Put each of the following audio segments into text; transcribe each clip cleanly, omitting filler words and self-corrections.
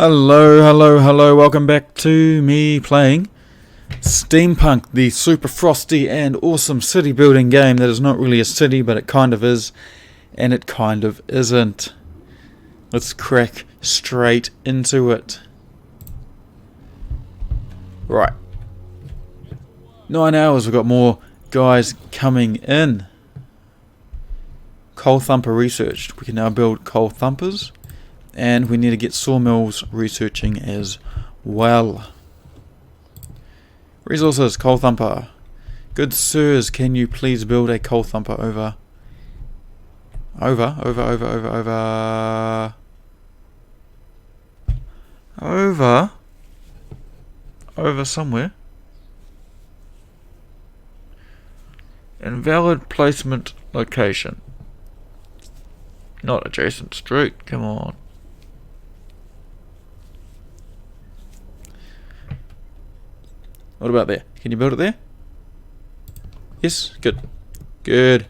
Hello, welcome back to me playing Steampunk, the super frosty and awesome city building game that is not really a city, but it kind of is, and it kind of isn't. Let's crack straight into it. Right. 9 hours, we've got more guys coming in. Coal thumper researched. We can now build coal thumpers. And we need to get sawmills researching as well. Resources, coal thumper. Good sirs, can you please build a coal thumper over somewhere. Invalid placement location. Not adjacent street, come on. What about there? Can you build it there? Yes, good. Good.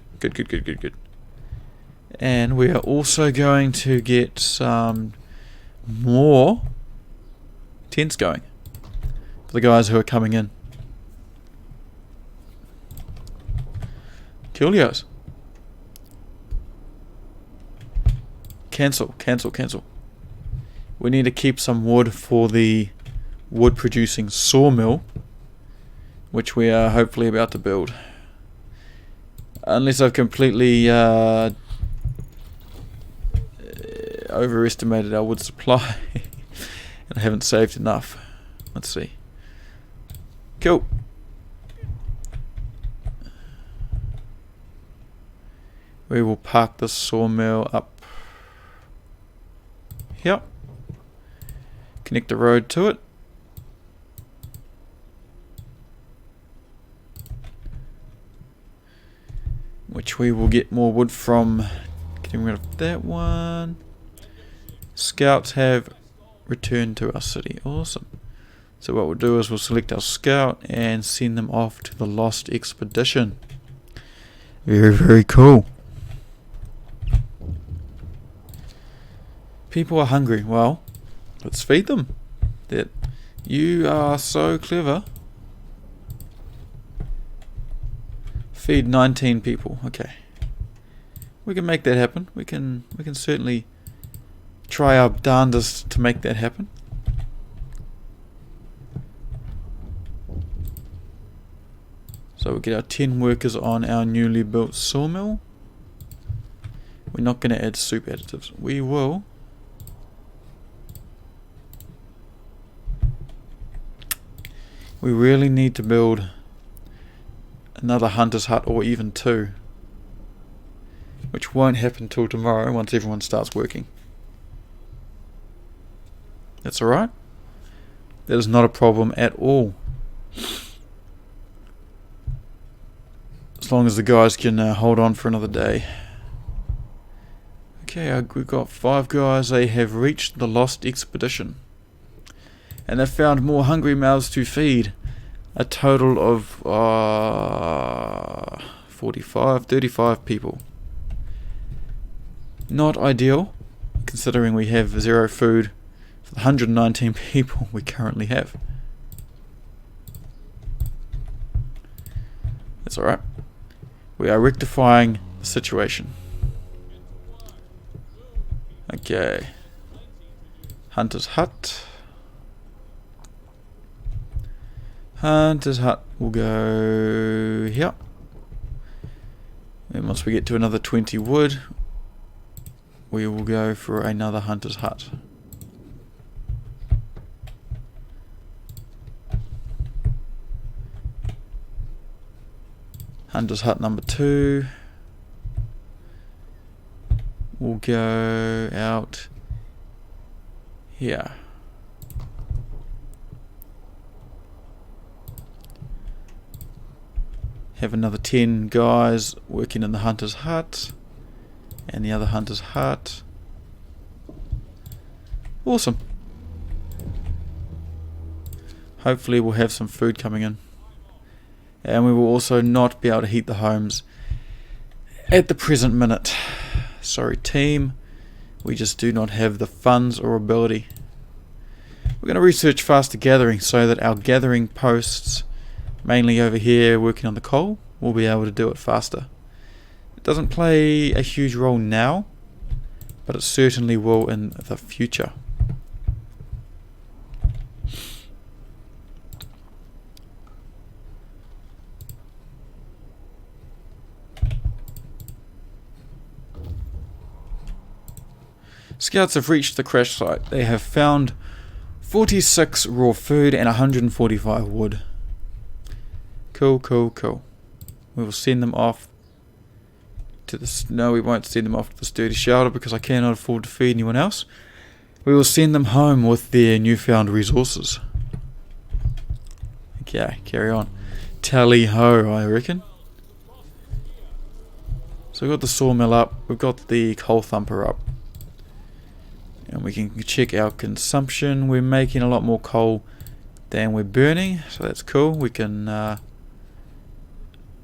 And we are also going to get some more tents going for the guys who are coming in. Coolios. Cancel. We need to keep some wood for the wood producing sawmill, which we are hopefully about to build. Unless I've completely overestimated our wood supply and I haven't saved enough. Let's see. Cool. We will park the sawmill up here. Connect the road to it. Which we will get more wood from getting rid of that one. Scouts have returned to our city. Awesome. So what we'll do is we'll select our scout and send them off to the Lost Expedition. Very cool. People are hungry. Well, let's feed them. You are so clever. Feed 19 people. Okay, we can make that happen. We can certainly try our darndest to make that happen. So we get our 10 workers on our newly built sawmill. We're not going to add soup additives. We will. We really need to build another hunter's hut, or even two, which won't happen till tomorrow once everyone starts working. That's alright. That is not a problem at all, as long as the guys can hold on for another day. Okay, we've got 5 guys. They have reached the Lost Expedition and they've found more hungry mouths to feed. A total of 35 people. Not ideal, considering we have 0 food for the 119 people we currently have. That's alright. We are rectifying the situation. Okay. Hunter's hut. Hunter's hut will go here. And once we get to another 20 wood, we will go for another hunter's hut. Hunter's hut number 2 will go out here. Have another 10 guys working in the hunter's hut and the other hunter's hut. Awesome. Hopefully we'll have some food coming in, and we will also not be able to heat the homes at the present minute. Sorry team, we just do not have the funds or ability. We're going to research faster gathering so that our gathering posts, mainly over here working on the coal, will be able to do it faster. It doesn't play a huge role now, but it certainly will in the future. Scouts have reached the crash site. They have found 46 raw food and 145 wood. Cool, cool, cool. We will send them off to the... No, we won't send them off to the sturdy shelter because I cannot afford to feed anyone else. We will send them home with their newfound resources. Okay, carry on. Tally ho, I reckon. So we've got the sawmill up. We've got the coal thumper up. And we can check our consumption. We're making a lot more coal than we're burning, so that's cool. We can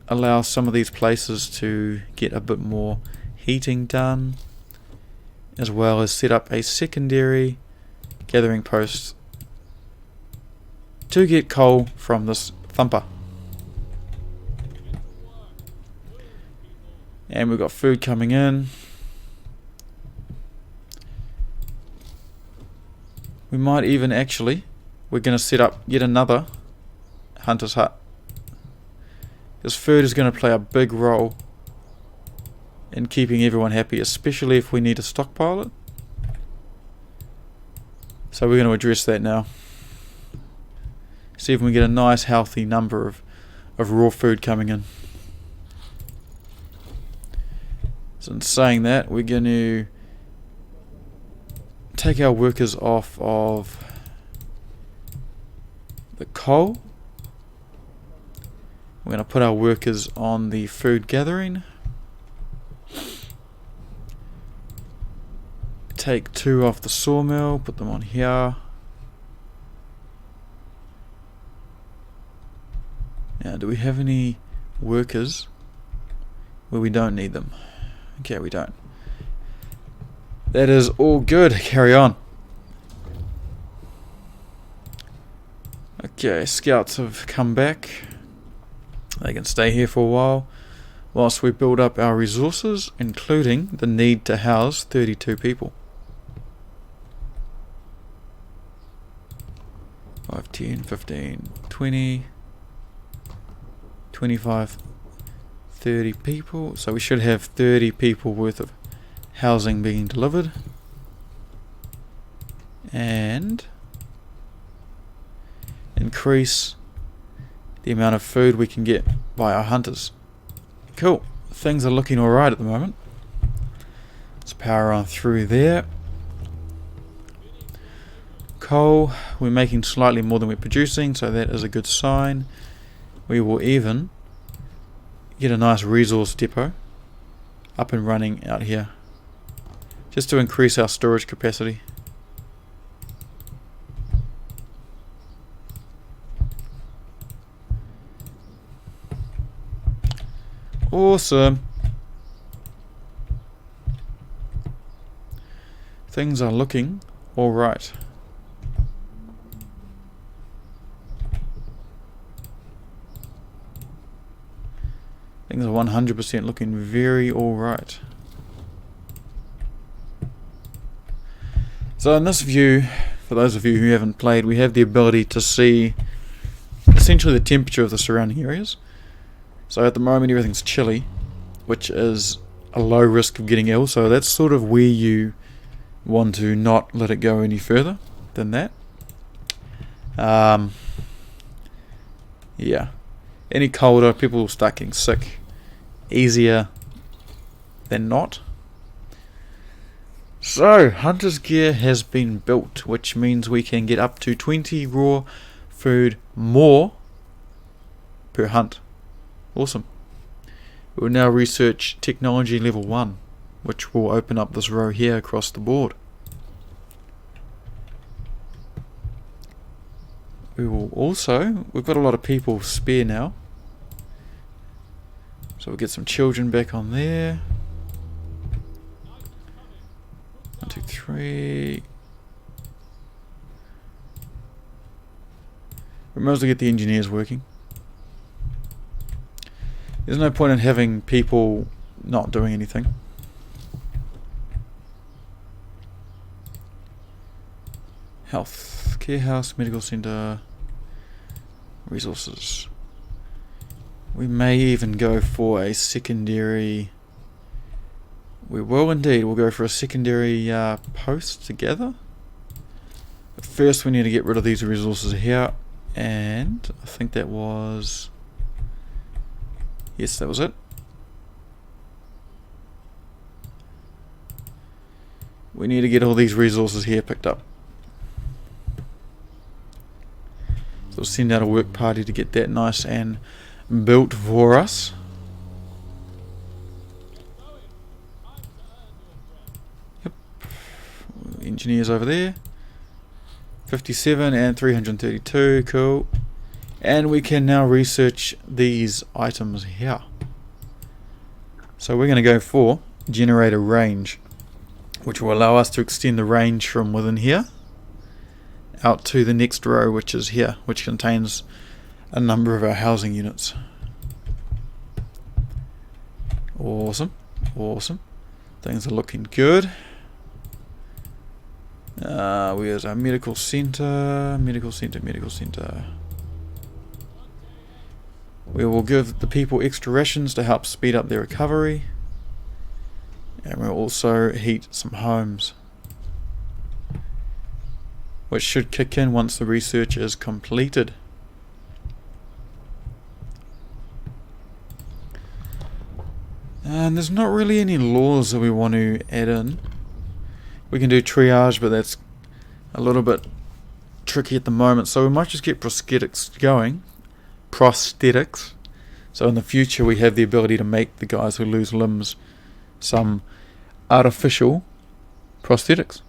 allow some of these places to get a bit more heating done, as well as set up a secondary gathering post to get coal from this thumper. And we've got food coming in. We might even actually, we're going to set up yet another hunter's hut. This food is going to play a big role in keeping everyone happy, especially if we need to stockpile it. So we're going to address that now. See if we can get a nice healthy number of raw food coming in. So in saying that, we're going to take our workers off of the coal. We're going to put our workers on the food gathering. Take 2 off the sawmill, put them on here. Now, do we have any workers where we don't need them? Okay, we don't. That is all good. Carry on. Okay, scouts have come back. They can stay here for a while whilst we build up our resources, including the need to house 32 people. 5, 10, 15, 20, 25, 30 people. So we should have 30 people worth of housing being delivered, and increase the amount of food we can get by our hunters. Cool. Things are looking alright at the moment. Let's power on through there. Coal, we're making slightly more than we're producing, so that is a good sign. We will even get a nice resource depot up and running out here, just to increase our storage capacity. Awesome. Things are looking alright. Things are 100% looking very alright. So in this view, for those of you who haven't played, we have the ability to see essentially the temperature of the surrounding areas. So at the moment everything's chilly, which is a low risk of getting ill, so that's sort of where you want to not let it go any further than that. Yeah. Any colder, people will start getting sick easier than not. So, Hunter's Gear has been built, which means we can get up to 20 raw food more per hunt. Awesome. We will now research technology level 1, which will open up this row here across the board. We will also, we've got a lot of people spare now, so we'll get some children back on there. 1, 2, 3. We might as well get the engineers working. There's no point in having people not doing anything. Health, care house, medical centre, resources. We may even go for a secondary. We will indeed. We'll go for a secondary post together. But first we need to get rid of these resources here. And I think that was... Yes, that was it. We need to get all these resources here picked up. So we'll send out a work party to get that nice and built for us. Yep. Engineers over there. 57 and 332, cool. And we can now research these items here. So we're going to go for generator range, which will allow us to extend the range from within here out to the next row, which is here, which contains a number of our housing units. Awesome, awesome. Things are looking good. Where's our medical centre? Medical centre, medical centre. We will give the people extra rations to help speed up their recovery. And we'll also heat some homes, which should kick in once the research is completed. And there's not really any laws that we want to add in. We can do triage, but that's a little bit tricky at the moment, so we might just get prosthetics going. Prosthetics. So in the future we have the ability to make the guys who lose limbs some artificial prosthetics.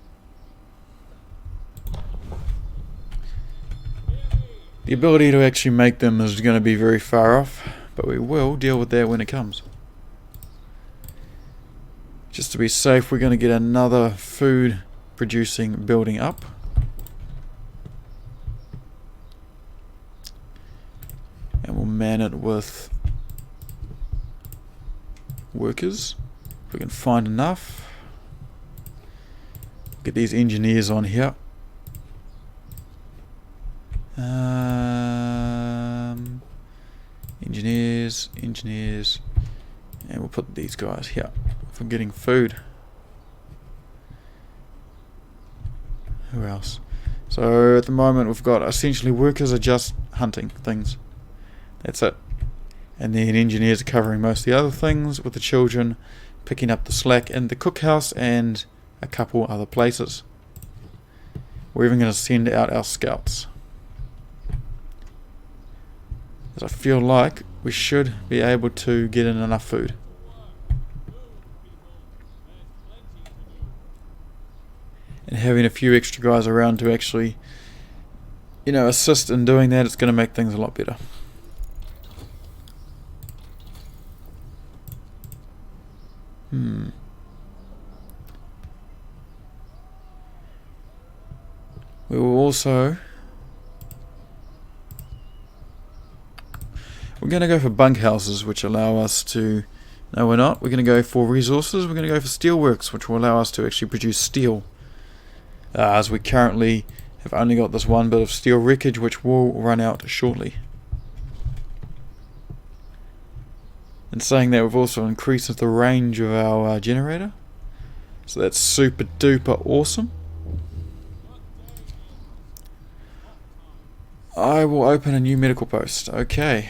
The ability to actually make them is going to be very far off, but we will deal with that when it comes. Just to be safe, we're going to get another food producing building up. And we'll man it with workers, if we can find enough. Get these engineers on here. Engineers, and we'll put these guys here for getting food. Who else? So at the moment we've got essentially workers are just hunting things. That's it. And then engineers are covering most of the other things, with the children picking up the slack in the cookhouse and a couple other places. We're even going to send out our scouts, as I feel like we should be able to get in enough food. And having a few extra guys around to actually, assist in doing that, it's going to make things a lot better. We will also... We're going to go for bunkhouses, which allow us to... No, we're not. We're going to go for resources. We're going to go for steelworks, which will allow us to actually produce steel. As we currently have only got this one bit of steel wreckage, which will run out shortly. And saying that, we've also increased the range of our generator. So that's super duper awesome. I will open a new medical post. Okay.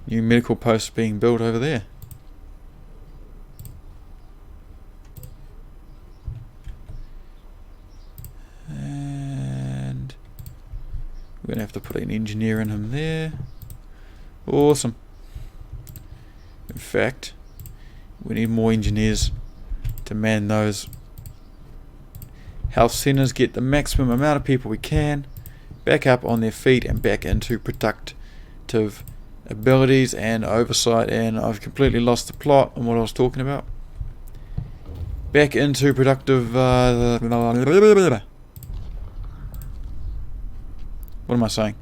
New medical post being built over there. And we're going to have to put an engineer in him there. Awesome. In fact, we need more engineers to man those health centers, get the maximum amount of people we can back up on their feet and back into productive abilities and oversight. And I've completely lost the plot on what I was talking about. back into productive. What am I saying?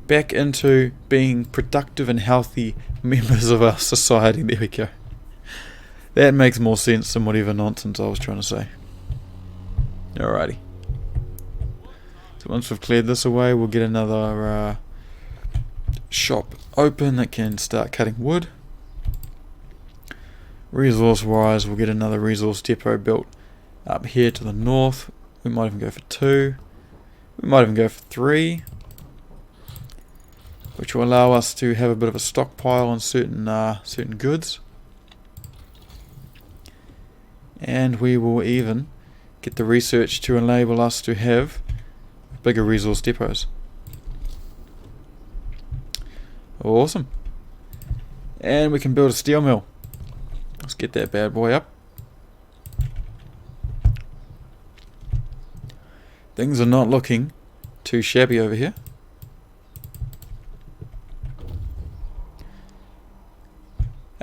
Back into being productive and healthy members of our society. There we go. That makes more sense than whatever nonsense I was trying to say. Alrighty. So once we've cleared this away, we'll get another shop open that can start cutting wood. Resource wise, we'll get another resource depot built up here to the north. We might even go for 2. We might even go for 3, which will allow us to have a bit of a stockpile on certain goods. And we will even get the research to enable us to have bigger resource depots. Awesome. And we can build a steel mill. Let's get that bad boy up. Things are not looking too shabby over here.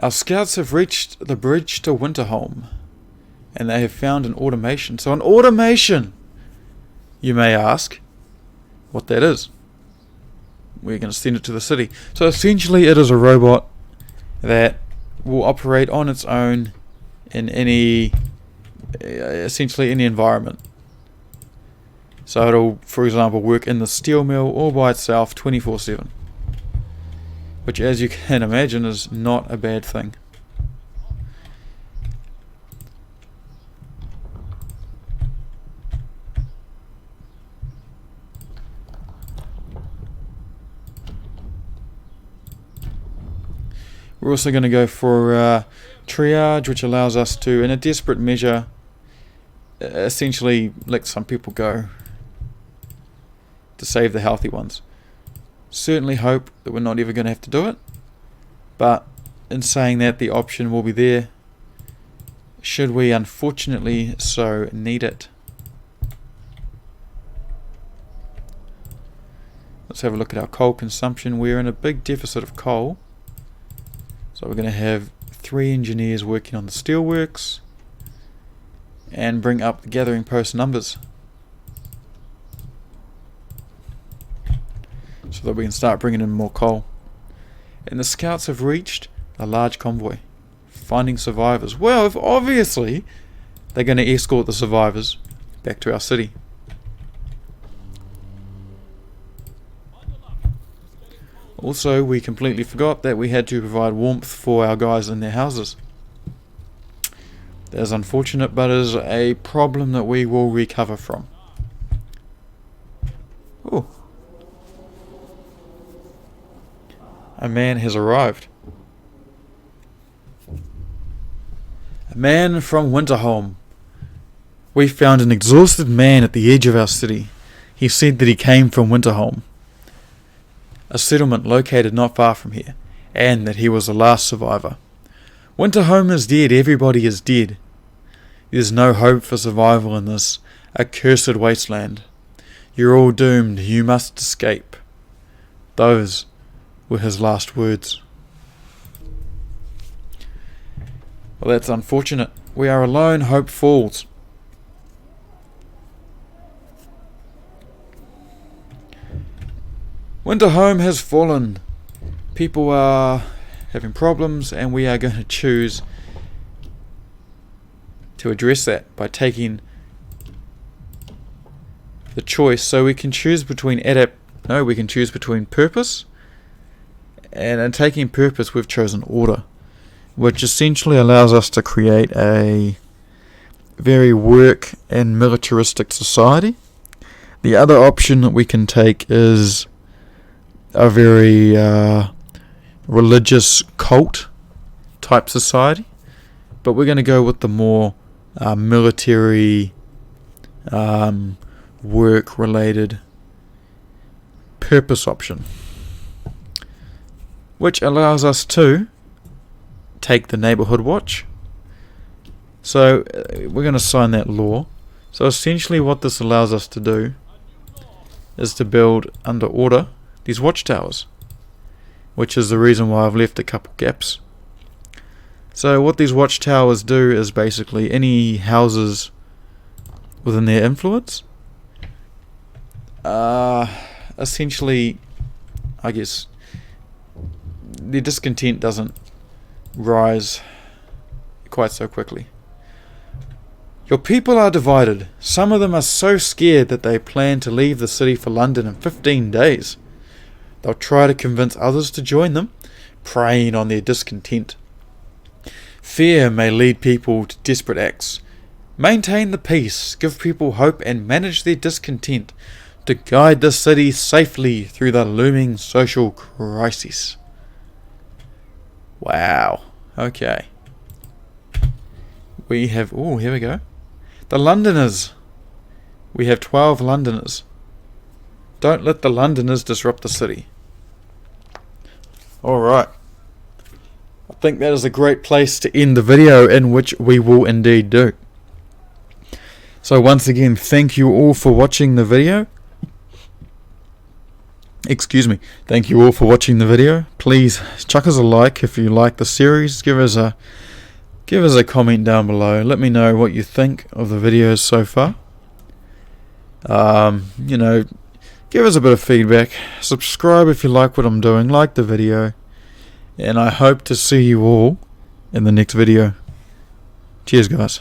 Our scouts have reached the bridge to Winterholm, and they have found an automation. So an automation, you may ask what that is. We're going to send it to the city. So essentially it is a robot that will operate on its own in essentially any environment. So it'll, for example, work in the steel mill all by itself 24/7, which, as you can imagine, is not a bad thing. We're also going to go for triage, which allows us to, in a desperate measure, essentially let some people go to save the healthy ones. Certainly hope that we're not ever going to have to do it, but in saying that, the option will be there should we unfortunately so need it. Let's have a look at our coal consumption. We're in a big deficit of coal. So we're going to have 3 engineers working on the steelworks and bring up the gathering post numbers so that we can start bringing in more coal. And the scouts have reached a large convoy, finding survivors. Well, if obviously they're going to escort the survivors back to our city. Also, we completely forgot that we had to provide warmth for our guys in their houses. That is unfortunate, but is a problem that we will recover from. Ooh. A man has arrived. A man from Winterholm. We found an exhausted man at the edge of our city. He said that he came from Winterholm, a settlement located not far from here, and that he was the last survivor. Winterholm is dead, everybody is dead. There's no hope for survival in this accursed wasteland. You're all doomed, you must escape. Those were his last words. Well, that's unfortunate. We are alone, hope falls. Winterholm has fallen. People are having problems, and we are going to choose to address that by taking the choice. So we can choose between we can choose between purpose, and in taking purpose we've chosen order, which essentially allows us to create a very work and militaristic society. The other option that we can take is a very religious cult type society, but we're going to go with the more military work related purpose option, which allows us to take the neighborhood watch. So we're going to sign that law. So essentially what this allows us to do is to build under order these watchtowers, which is the reason why I've left a couple gaps. So what these watchtowers do is basically any houses within their influence, essentially, I guess, their discontent doesn't rise quite so quickly. Your people are divided. Some of them are so scared that they plan to leave the city for London in 15 days. They'll try to convince others to join them, preying on their discontent. Fear may lead people to desperate acts. Maintain the peace, give people hope, and manage their discontent to guide the city safely through the looming social crisis. Wow. Okay. We have... oh, here we go. The Londoners. We have 12 Londoners. Don't let the Londoners disrupt the city. Alright. I think that is a great place to end the video, in which we will indeed do. So once again, thank you all for watching the video. Excuse me. Thank you all for watching the video. Please chuck us a like if you like the series. Give us a comment down below. Let me know what you think of the videos so far. You know, give us a bit of feedback. Subscribe if you like what I'm doing. Like the video. And I hope to see you all in the next video. Cheers, guys.